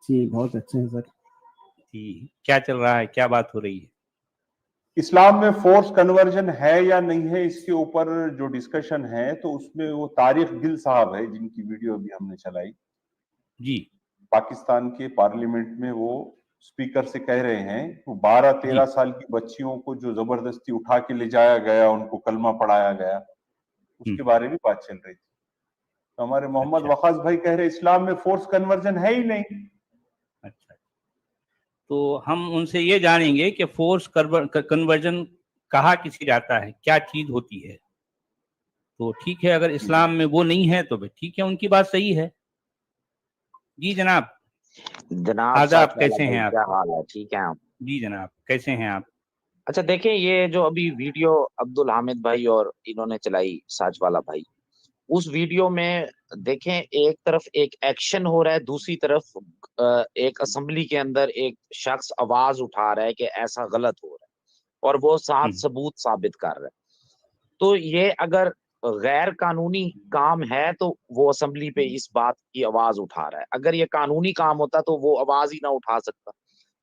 جی بہت اچھے ہیں سر. جی کیا چل رہا ہے, کیا بات ہو رہی ہے؟ اسلام میں فورس کنورژن ہے یا نہیں ہے, اس کے اوپر جو ڈسکشن ہے تو اس میں وہ طارق گل صاحب ہے جن کی ویڈیو بھی ہم نے چلائی. جی پاکستان کے پارلیمنٹ میں وہ اسپیکر سے کہہ رہے ہیں وہ 12-13 سال کی بچیوں کو جو زبردستی اٹھا کے لے جایا گیا, ان کو کلمہ پڑھایا گیا, اس کے بارے میں بات چل رہی تھی. تو ہمارے محمد وقاص بھائی کہہ رہے اسلام میں فورس کنورژن ہے ہی نہیں. اچھا, تو ہم ان سے یہ جانیں گے کہ فورس کنورژن کہا کسی جاتا ہے, کیا چیز ہوتی ہے. تو ٹھیک ہے, اگر اسلام میں وہ نہیں ہے تو ٹھیک ہے, ان کی بات صحیح ہے. جی جناب. جناب آداب, کیسے ہیں آپ؟ کیا حال ہے؟ ٹھیک ہے آپ؟ جی جناب, کیسے ہیں آپ؟ اچھا دیکھیں, یہ جو ابھی ویڈیو عبدالحامد بھائی اور انہوں نے چلائی, ساج والا بھائی, اس ویڈیو میں دیکھیں ایک طرف ایک ایکشن ہو رہا ہے, دوسری طرف ایک اسمبلی کے اندر ایک شخص آواز اٹھا رہا ہے کہ ایسا غلط ہو رہا ہے, اور وہ ساتھ ثبوت ثابت کر رہا ہے. تو یہ اگر غیر قانونی کام ہے تو وہ اسمبلی پہ اس بات کی آواز اٹھا رہا ہے. اگر یہ قانونی کام ہوتا تو وہ آواز ہی نہ اٹھا سکتا.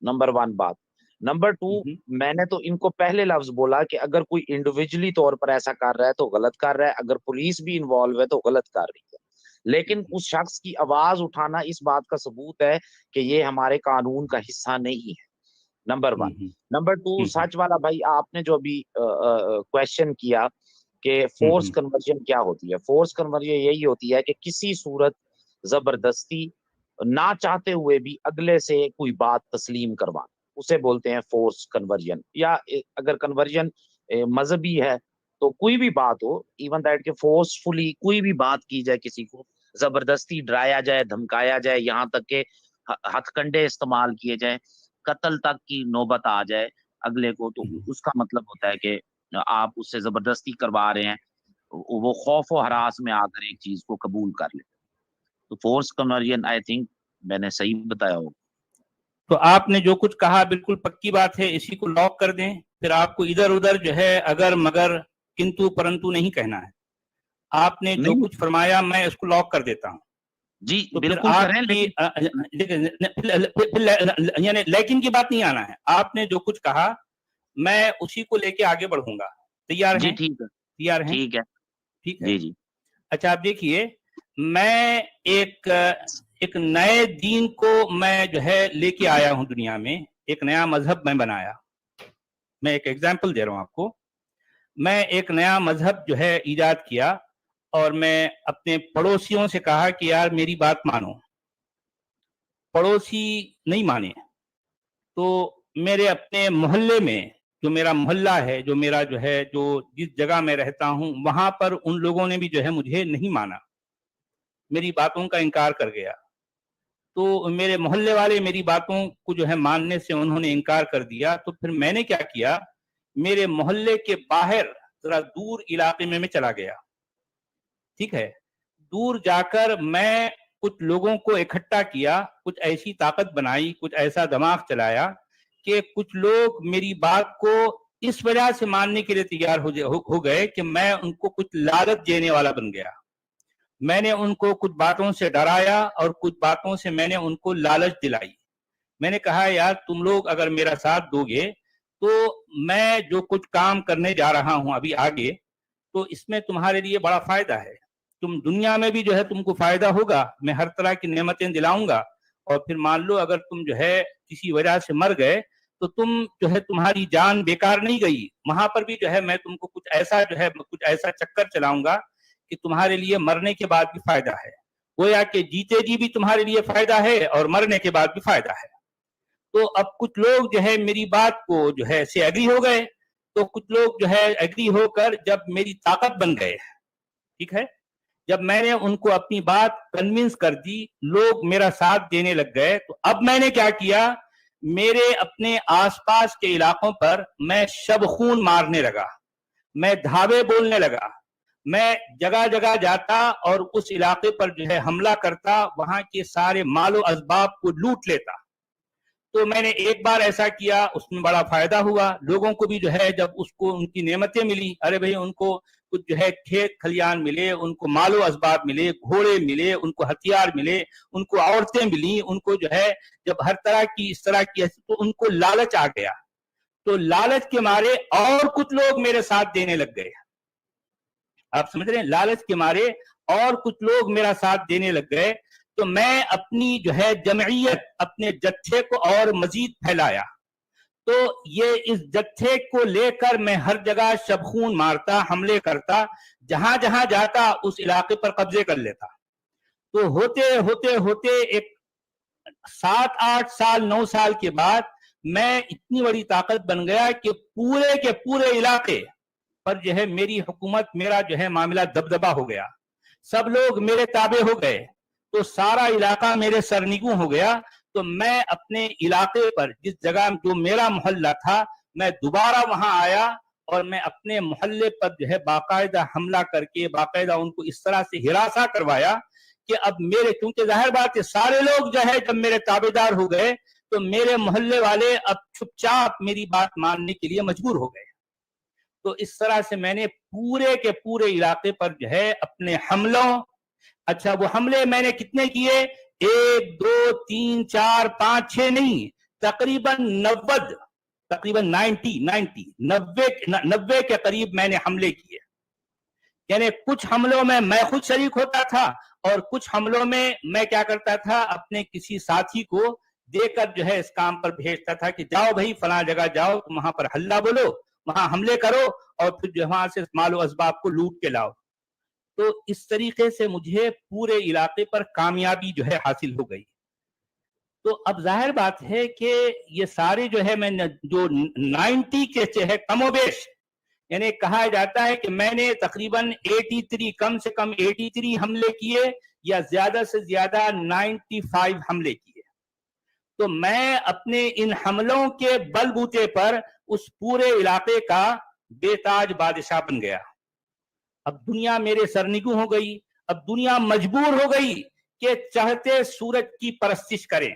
نمبر 1 بات. نمبر 2, میں نے تو ان کو پہلے لفظ بولا کہ اگر کوئی انڈیویجلی طور پر ایسا کر رہا ہے تو غلط کر رہا ہے, اگر پولیس بھی انوالو ہے تو غلط کر رہی ہے. لیکن اس شخص کی آواز اٹھانا اس بات کا ثبوت ہے کہ یہ ہمارے قانون کا حصہ نہیں ہے. نمبر 1. نمبر 2, سچ والا بھائی, آپ نے جو ابھی کویشچن کیا کہ فورس کنورژن کیا ہوتی ہے. فورس کنورژن یہی ہوتی ہے کہ کسی صورت زبردستی نہ چاہتے ہوئے بھی اگلے سے کوئی بات تسلیم کروانا, اسے بولتے ہیں فورس کنورژن. یا اگر کنورژن مذہبی ہے تو کوئی بھی بات ہو, ایون دیٹ کہ فورسفلی کوئی بھی بات کی جائے, کسی کو زبردستی ڈرایا جائے, دھمکایا جائے, یہاں تک کہ ہتھ کنڈے استعمال کیے جائیں, قتل تک کی نوبت آ جائے اگلے کو, تو اس کا مطلب ہوتا ہے کہ آپ اس سے زبردستی کروا رہے ہیں, وہ خوف و ہراس میں آ کر ایک چیز کو قبول کر لے. تو فورس کنورژن آئی تھنک میں نے صحیح بتایا ہو. تو آپ نے جو کچھ کہا بالکل پکی بات ہے, اسی کو لاک کر دیں. پھر آپ کو ادھر ادھر جو ہے اگر مگر کنتو پرنتو نہیں کہنا ہے. آپ نے جو کچھ فرمایا میں اس کو لاک کر دیتا ہوں. جی تو پھر بالکل آپ کریں, کی یعنی لیکن کی بات نہیں آنا ہے. آپ نے جو کچھ کہا میں اسی کو لے کے آگے بڑھوں گا. تیار ہیں؟ ٹھیک ہے, تیار ہیں؟ ٹھیک ہے, ٹھیک ہے. جی جی. اچھا آپ دیکھیے, میں ایک نئے دین کو میں جو ہے لے کے آیا ہوں دنیا میں. ایک نیا مذہب میں بنایا. میں ایک ایگزامپل دے رہا ہوں آپ کو. میں ایک نیا مذہب جو ہے ایجاد کیا, اور میں اپنے پڑوسیوں سے کہا کہ یار میری بات مانو. پڑوسی نہیں مانے. تو میرے اپنے محلے میں, جو میرا محلہ ہے, جو میرا جو ہے, جو جس جگہ میں رہتا ہوں, وہاں پر ان لوگوں نے بھی جو ہے مجھے نہیں مانا, میری باتوں کا انکار کر گیا. تو میرے محلے والے میری باتوں کو جو ہے ماننے سے انہوں نے انکار کر دیا. تو پھر میں نے کیا کیا, میرے محلے کے باہر ذرا دور علاقے میں چلا گیا. ٹھیک ہے. دور جا کر میں کچھ لوگوں کو اکٹھا کیا, کچھ ایسی طاقت بنائی, کچھ ایسا دماغ چلایا کہ کچھ لوگ میری بات کو اس وجہ سے ماننے کے لیے تیار ہو گئے کہ میں ان کو کچھ لالچ دینے والا بن گیا. میں نے ان کو کچھ باتوں سے ڈرایا اور کچھ باتوں سے میں نے ان کو لالچ دلائی. میں نے کہا یار تم لوگ اگر میرا ساتھ دو گے تو میں جو کچھ کام کرنے جا رہا ہوں ابھی آگے, تو اس میں تمہارے لیے بڑا فائدہ ہے. تم دنیا میں بھی جو ہے تم کو فائدہ ہوگا, میں ہر طرح کی نعمتیں دلاؤں گا. اور پھر مان لو اگر تم جو ہے کسی وجہ سے مر گئے تو تم جو ہے تمہاری جان بیکار نہیں گئی. وہاں پر بھی جو ہے میں تم کو کچھ ایسا چکر چلاؤں گا کہ تمہارے لیے مرنے کے بعد بھی فائدہ ہے. گویا کہ جیتے جی بھی تمہارے لیے فائدہ ہے اور مرنے کے بعد بھی فائدہ ہے. تو اب کچھ لوگ جو ہے میری بات کو جو ہے سے ایگری ہو گئے, تو کچھ لوگ جو ہے ایگری ہو کر جب میری طاقت بن گئے. ٹھیک ہے. جب میں نے ان کو اپنی بات کنونس کر دی, لوگ میرا ساتھ دینے لگ گئے. تو اب میں نے کیا کیا, میرے اپنے آس پاس کے علاقوں پر میں شب خون مارنے لگا, میں دھاوے بولنے لگا, میں جگہ جگہ جاتا اور اس علاقے پر جو ہے حملہ کرتا, وہاں کے سارے مال و اسباب کو لوٹ لیتا. تو میں نے ایک بار ایسا کیا, اس میں بڑا فائدہ ہوا. لوگوں کو بھی جو ہے جب اس کو ان کی نعمتیں ملی, ارے بھائی ان کو کچھ جو ہے کھیت کھلیان ملے, ان کو مال و اسباب ملے, گھوڑے ملے, ان کو ہتھیار ملے, ان کو عورتیں ملی, ان کو جو ہے جب ہر طرح کی اس طرح کی, تو ان کو لالچ آ گیا. تو لالچ کے مارے اور کچھ لوگ میرے ساتھ دینے لگ گئے. آپ سمجھ رہے ہیں, لالچ کے مارے اور کچھ لوگ میرا ساتھ دینے لگ گئے. تو میں اپنی جو ہے جمعیت, اپنے جتھے کو اور مزید پھیلایا. تو یہ اس جتھے کو لے کر میں ہر جگہ شبخون مارتا, حملے کرتا, جہاں جہاں جاتا اس علاقے پر قبضے کر لیتا. تو ہوتے ہوتے ہوتے ایک 7-8 سال 9 سال کے بعد میں اتنی بڑی طاقت بن گیا کہ پورے کے پورے علاقے پر جو ہے میری حکومت, میرا جو ہے معاملہ دبدبا ہو گیا. سب لوگ میرے تابع ہو گئے. تو سارا علاقہ میرے سرنگوں ہو گیا. تو میں اپنے علاقے پر, جس جگہ جو میرا محلہ تھا, میں دوبارہ وہاں آیا اور میں اپنے محلے پر جو ہے باقاعدہ حملہ کر کے باقاعدہ ان کو اس طرح سے ہراساں کروایا کہ اب میرے, کیونکہ ظاہر بات ہے سارے لوگ جو ہے جب میرے تابع دار ہو گئے تو میرے محلے والے اب چپ چاپ میری بات ماننے کے لیے مجبور ہو گئے. تو اس طرح سے میں نے پورے کے پورے علاقے پر جو ہے اپنے حملوں, اچھا وہ حملے میں نے کتنے کیے, 1 2 3 4 5 6 نہیں, تقریباً 90 کے قریب میں نے حملے کیے. یعنی کچھ حملوں میں خود شریک ہوتا تھا اور کچھ حملوں میں کیا کرتا تھا, اپنے کسی ساتھی کو دے کر جو ہے اس کام پر بھیجتا تھا کہ جاؤ بھائی فلاں جگہ جاؤ, وہاں پر ہلہ بولو, وہاں حملے کرو اور پھر وہاں سے مال و اسباب کو لوٹ کے لاؤ. تو اس طریقے سے مجھے پورے علاقے پر کامیابی جو ہے حاصل ہو گئی. تو اب ظاہر بات ہے کہ یہ سارے جو ہے میں جو 90 کے ہے کم و بیش, یعنی کہا جاتا ہے کہ میں نے تقریباً 83 کم سے کم 83 حملے کیے یا زیادہ سے زیادہ 95 حملے کیے. تو میں اپنے ان حملوں کے بل بوتے پر اس پورے علاقے کا بے تاج بادشاہ بن گیا. اب دنیا میرے سرنگوں ہو گئی. اب دنیا مجبور ہو گئی کہ چاہتے سورج کی پرستش کریں.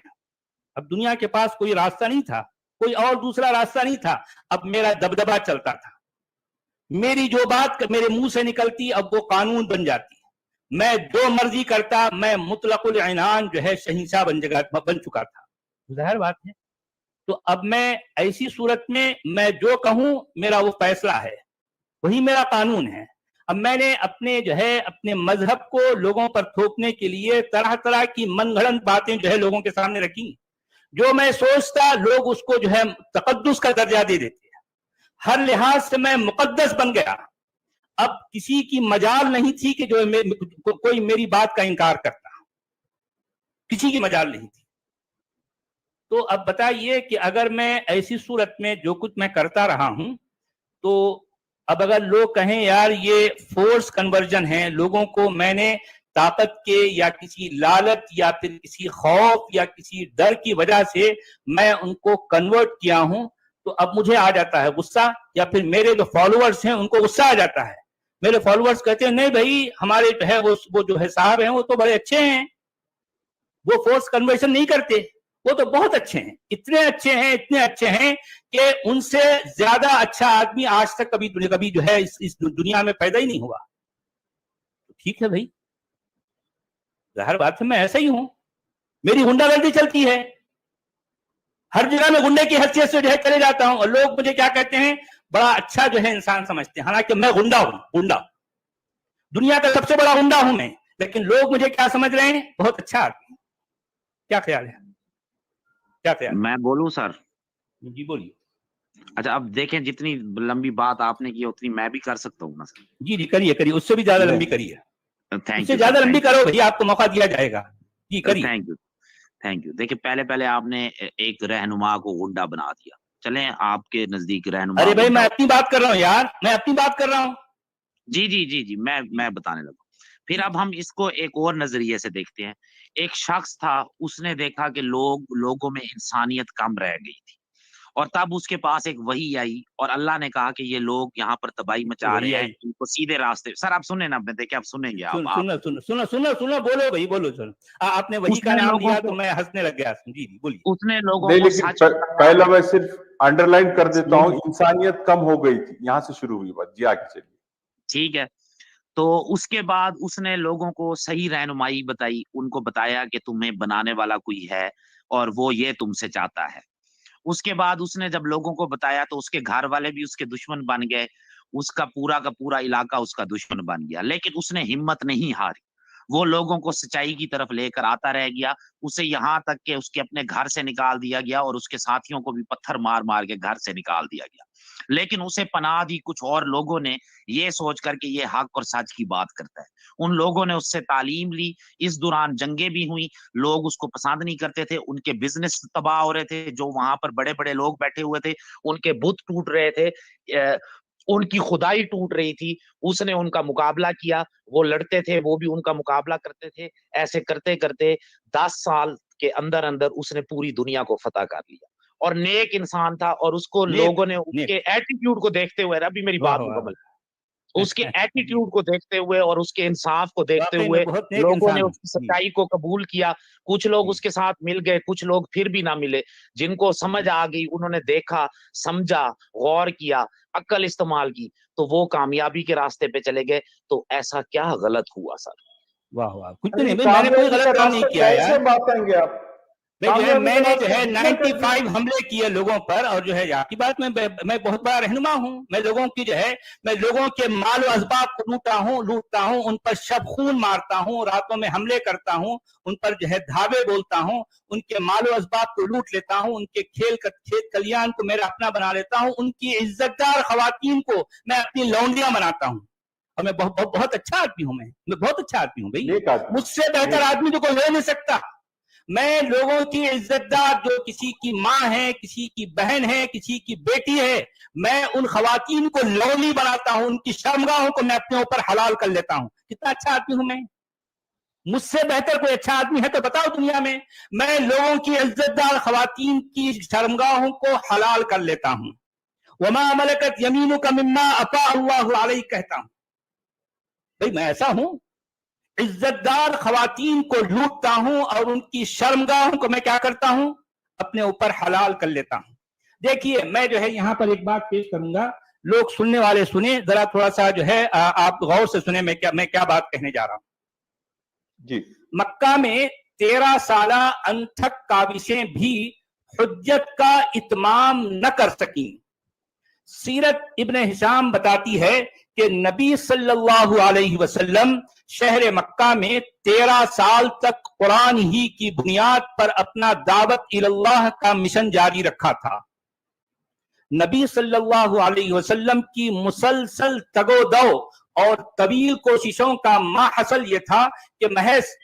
اب دنیا کے پاس کوئی راستہ نہیں تھا, کوئی اور دوسرا راستہ نہیں تھا. اب میرا دبدبا چلتا تھا. میری جو بات میرے منہ سے نکلتی اب وہ قانون بن جاتی. میں جو مرضی کرتا, میں مطلق العنان جو ہے شہنشاہ بن چکا تھا. ظاہر بات ہے. تو اب میں ایسی صورت میں جو کہوں میرا وہ فیصلہ ہے, وہی میرا قانون ہے. اب میں نے اپنے جو ہے اپنے مذہب کو لوگوں پر تھوپنے کے لیے طرح طرح کی من گھڑنت باتیں جو ہے لوگوں کے سامنے رکھی. جو میں سوچتا لوگ اس کو جو ہے تقدس کا درجہ دے دیتے. ہر لحاظ سے میں مقدس بن گیا. اب کسی کی مجال نہیں تھی کہ جو کوئی میری بات کا انکار کرتا, کسی کی مجال نہیں تھی. تو اب بتائیے کہ اگر میں ایسی صورت میں جو کچھ میں کرتا رہا ہوں, تو اب اگر لوگ کہیں یار یہ فورس کنورژن ہے, لوگوں کو میں نے طاقت کے یا کسی لالچ یا پھر کسی خوف یا کسی ڈر کی وجہ سے میں ان کو کنورٹ کیا ہوں, تو اب مجھے آ جاتا ہے غصہ, یا پھر میرے جو فالوورز ہیں ان کو غصہ آ جاتا ہے. میرے فالوورز کہتے ہیں نہیں بھائی ہمارے جو ہے وہ جو ہے صاحب ہیں وہ تو بڑے اچھے ہیں, وہ فورس کنورژن نہیں کرتے, وہ تو بہت اچھے ہیں, اتنے اچھے ہیں کہ ان سے زیادہ اچھا آدمی آج تک کبھی جو ہے اس دنیا میں پیدا ہی نہیں ہوا. ٹھیک ہے بھائی, ظاہر بات ہے میں ایسا ہی ہوں. میری غنڈہ گردی چلتی ہے, ہر جگہ میں غنڈے کی حیثیت سے جو ہے چلے جاتا ہوں, اور لوگ مجھے کیا کہتے ہیں, بڑا اچھا جو ہے انسان سمجھتے ہیں. حالانکہ میں غنڈا ہوں, غنڈا, دنیا کا سب سے بڑا غنڈا ہوں میں, لیکن لوگ مجھے کیا سمجھ رہے ہیں, بہت اچھا آدمی. کیا خیال ہے, کیا خیال ہے؟ میں بولوں سر؟ جی بولیے. اچھا اب دیکھیں جتنی لمبی بات آپ نے کی اتنی میں بھی کر سکتا ہوں نا سر. جی کریے, اس سے بھی زیادہ لمبی کریے, اس سے تھینک زیادہ لمبی یو کرو بھائی, آپ کو موقع دیا جائے گا. جی کریے. Thank you. دیکھیں پہلے آپ نے ایک رہنما کو غنڈا بنا دیا. چلیں آپ کے نزدیک رہنما, ارے بھائی میں اپنی بات کر رہا ہوں یار, میں اپنی بات کر رہا ہوں. جی میں بتانے لگا. پھر اب ہم اس کو ایک اور نظریے سے دیکھتے ہیں. ایک شخص تھا, اس نے دیکھا کہ لوگوں میں انسانیت کم رہ گئی تھی, اور تب اس کے پاس ایک وحی آئی اور اللہ نے کہا کہ یہ لوگ یہاں پر تباہی مچا وحی رہے ہیں, آئی. ان کو سیدھے راستے. سر آپ سنیں نا, آپ نے دیکھا, آپ سنیں گے, سنو بولو بھائی, بولو. آپ نے وحی کا نام لیا تو میں ہنسنے لگ گیا. جی جی بولیے. اس نے لوگوں نہیں, کو لیکن سچ پہلا میں صرف انڈر لائن کر دیتا ہوں, انسانیت کم ہو گئی تھی, یہاں سے شروع ہوئی بات. جی آگے چلیے. ٹھیک ہے. تو اس کے بعد اس نے لوگوں کو صحیح رہنمائی بتائی, ان کو بتایا کہ تمہیں بنانے والا کوئی ہے اور وہ یہ تم سے چاہتا ہے. اس کے بعد اس نے جب لوگوں کو بتایا تو اس کے گھر والے بھی اس کے دشمن بن گئے, اس کا پورا علاقہ اس کا دشمن بن گیا. لیکن اس نے ہمت نہیں ہاری, وہ لوگوں کو سچائی کی طرف لے کر آتا رہ گیا. اسے یہاں تک کہ اس کے اپنے گھر سے نکال دیا گیا اور اس کے ساتھیوں کو بھی پتھر مار مار کے گھر سے نکال دیا گیا. لیکن اسے پناہ دی کچھ اور لوگوں نے, یہ سوچ کر کہ یہ حق اور سچ کی بات کرتا ہے. ان لوگوں نے اس سے تعلیم لی. اس دوران جنگیں بھی ہوئیں, لوگ اس کو پسند نہیں کرتے تھے, ان کے بزنس تباہ ہو رہے تھے, جو وہاں پر بڑے بڑے لوگ بیٹھے ہوئے تھے ان کے بت ٹوٹ رہے تھے, ان کی خدائی ٹوٹ رہی تھی. اس نے ان کا مقابلہ کیا, وہ لڑتے تھے, وہ بھی ان کا مقابلہ کرتے تھے. ایسے کرتے کرتے 10 سال کے اندر اس نے پوری دنیا کو فتح کر لیا. اور نیک انسان تھا, اور اس کو لوگوں نے اس کے ایٹیٹیوڈ کو دیکھتے ہوئے, ابھی میری بات مکمل, اس کے ایٹیٹیوڈ کو دیکھتے ہوئے اور اس کے انصاف کو دیکھتے ہوئے لوگوں نے اس کی سچائی کو قبول کیا. کچھ لوگ اس کے ساتھ مل گئے, کچھ لوگ پھر بھی نہ ملے. جن کو سمجھ آ گئی, انہوں نے دیکھا, سمجھا, غور کیا, عقل استعمال کی, تو وہ کامیابی کے راستے پہ چلے گئے. تو ایسا کیا غلط ہوا سر؟ واہ واہ, کچھ نہیں, میں نے کوئی غلط کام نہیں کیا یار. باتیں گے آپ, میں نے جو ہے 95 حملے کیے لوگوں پر, اور جو ہے آپ کی بات میں بہت بڑا رہنما ہوں. میں لوگوں کی جو ہے, میں لوگوں کے مال و اسباب کو لوٹتا ہوں, ان پر شب خون مارتا ہوں, راتوں میں حملے کرتا ہوں, ان پر جو ہے دھاوے بولتا ہوں, ان کے مال و اسباب کو لوٹ لیتا ہوں, ان کے کھیت کلیان کو میرا اپنا بنا لیتا ہوں, ان کی عزت دار خواتین کو میں اپنی لونڈیاں بناتا ہوں. اور میں بہت اچھا آدمی ہوں. میں بہت اچھا آدمی ہوں بھائی, مجھ سے بہتر آدمی تو کوئی ہو نہیں سکتا. میں لوگوں کی عزت دار, جو کسی کی ماں ہے, کسی کی بہن ہے, کسی کی بیٹی ہے, میں ان خواتین کو لونڈی بناتا ہوں, ان کی شرمگاہوں کو میں اپنے اوپر حلال کر لیتا ہوں. کتنا اچھا آدمی ہوں میں. مجھ سے بہتر کوئی اچھا آدمی ہے تو بتاؤ دنیا میں. میں لوگوں کی عزت دار خواتین کی شرمگاہوں کو حلال کر لیتا ہوں. وما ملکت یمینک مما افاء اللہ علیک کہتا ہوں. بھائی میں ایسا ہوں, عزت دار خواتین کو لوٹتا ہوں اور ان کی شرمگاہوں کو میں کیا کرتا ہوں, اپنے اوپر حلال کر لیتا ہوں. دیکھیے میں جو ہے یہاں پر ایک بات پیش کروں گا, لوگ سننے والے سنیں ذرا, تھوڑا سا جو ہے آپ غور سے سنیں میں کیا بات کہنے جا رہا ہوں. جی, مکہ میں 13 سالہ انتھک کاوشیں بھی حجت کا اتمام نہ کر سکیں. سیرت ابن ہشام بتاتی ہے کہ نبی صلی اللہ علیہ وسلم شہر مکہ میں 13 سال تک قرآن ہی کی بنیاد پر اپنا دعوت اللہ کا مشن جاری رکھا تھا. نبی صلی اللہ علیہ وسلم کی مسلسل تگ و دو اور طویل کوششوں کا ماحصل یہ تھا کہ محض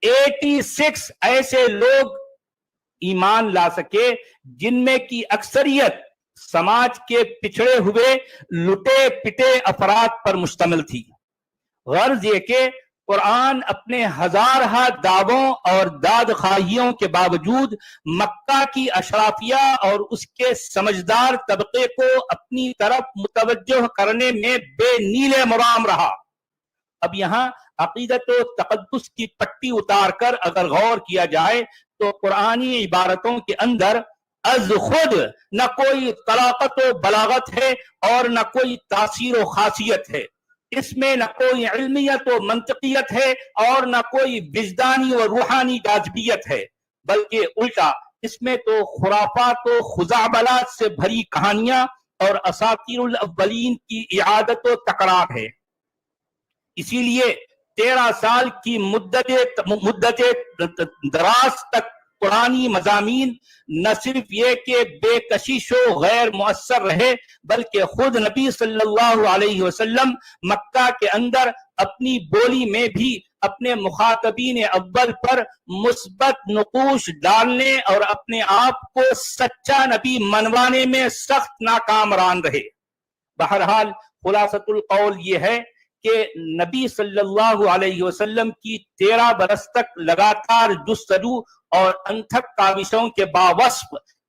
86 ایسے لوگ ایمان لا سکے, جن میں کی اکثریت سماج کے پچھڑے ہوئے لٹے پٹے افراد پر مشتمل تھی. غرض یہ کہ قرآن اپنے ہزارہ دعووں اور داد خواہیوں کے باوجود مکہ کی اشرافیہ اور اس کے سمجھدار طبقے کو اپنی طرف متوجہ کرنے میں بے نیل مرام رہا. اب یہاں عقیدت و تقدس کی پٹی اتار کر اگر غور کیا جائے تو قرآنی عبارتوں کے اندر از خود نہ کوئی طلاقت و بلاغت ہے اور نہ کوئی تاثیر و خاصیت ہے. اس میں نہ کوئی علمیت و منطقیت ہے اور نہ کوئی وجدانی و روحانی جاذبیت ہے, بلکہ الٹا اس میں تو خرافات و خزعبلات سے بھری کہانیاں اور اساطیر الاولین کی اعادت و تکرار ہے. اسی لیے 13 سال کی مدت دراز تک قرآنی مضامین نہ صرف یہ کہ بے کشش و غیر مؤثر رہے, بلکہ خود نبی صلی اللہ علیہ وسلم مکہ کے اندر اپنی بولی میں بھی اپنے مخاطبین اول پر مثبت نقوش ڈالنے اور اپنے آپ کو سچا نبی منوانے میں سخت ناکام رہے. بہرحال خلاصۃ القول یہ ہے کہ نبی صلی اللہ علیہ وسلم کی 13 برس تک لگاتار جستجو اور انتھک کاوشوں کے باوصف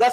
10